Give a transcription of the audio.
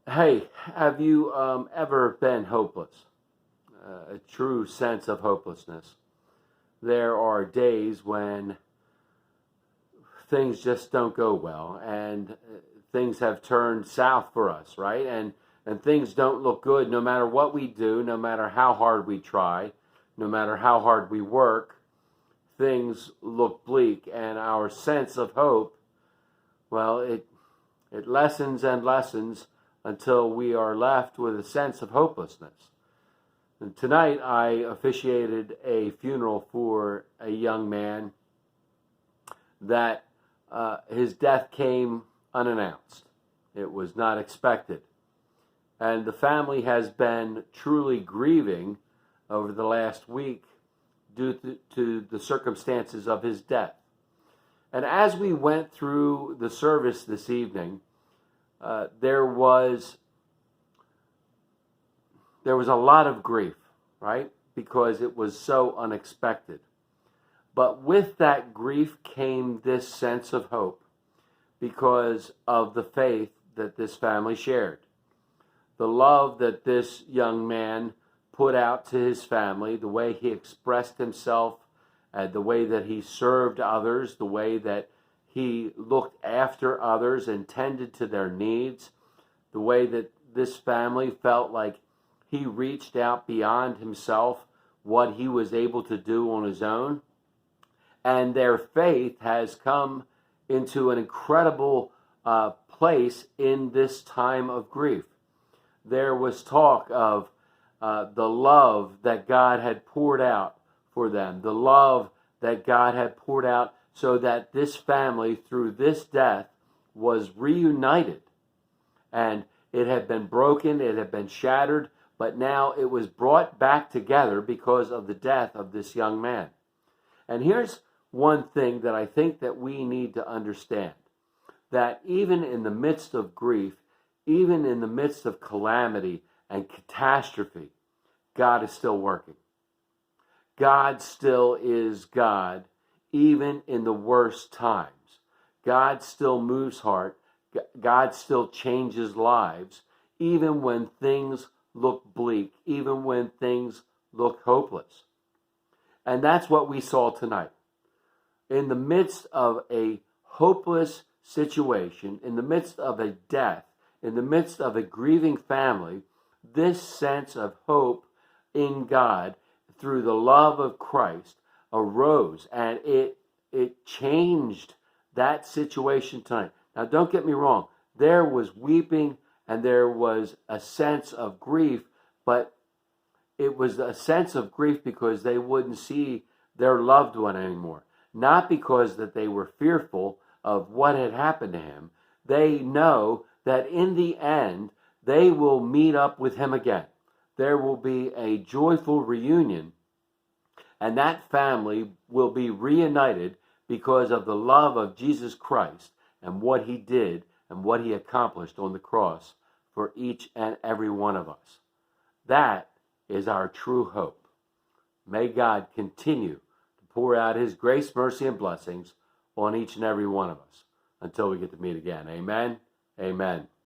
Hey, have you ever been hopeless? A true sense of hopelessness. There are days when things just don't go well, and things have turned south for us, right? And things don't look good no matter what we do, no matter how hard we try, no matter how hard we work. Things look bleak, and our sense of hope, well, it lessens and lessens until we are left with a sense of hopelessness. And tonight I officiated a funeral for a young man that his death came unannounced. It was not expected. And the family has been truly grieving over the last week due to the circumstances of his death. And as we went through the service this evening, there was a lot of grief, right? Because it was so unexpected. But with that grief came this sense of hope because of the faith that this family shared. The love that this young man put out to his family, the way he expressed himself, the way that he served others, the way that he looked after others and tended to their needs, the way that this family felt like he reached out beyond himself, what he was able to do on his own. And their faith has come into an incredible place in this time of grief. There was talk of the love that God had poured out for them, the love that God had poured out so that this family, through this death, was reunited. And it had been broken, it had been shattered, but now it was brought back together because of the death of this young man. And here's one thing that I think that we need to understand, that even in the midst of grief, even in the midst of calamity and catastrophe, God is still working. God still is God, even in the worst times. God still moves heart. God still changes lives, even when things look bleak, even when things look hopeless. And that's what we saw tonight. In the midst of a hopeless situation, in the midst of a death, in the midst of a grieving family, this sense of hope in God through the love of Christ arose, and it changed that situation tonight. Now, don't get me wrong. There was weeping and there was a sense of grief, but it was a sense of grief because they wouldn't see their loved one anymore. Not because that they were fearful of what had happened to him. They know that in the end, they will meet up with him again. There will be a joyful reunion, and that family will be reunited because of the love of Jesus Christ and what he did and what he accomplished on the cross for each and every one of us. That is our true hope. May God continue to pour out his grace, mercy, and blessings on each and every one of us until we get to meet again. Amen. Amen.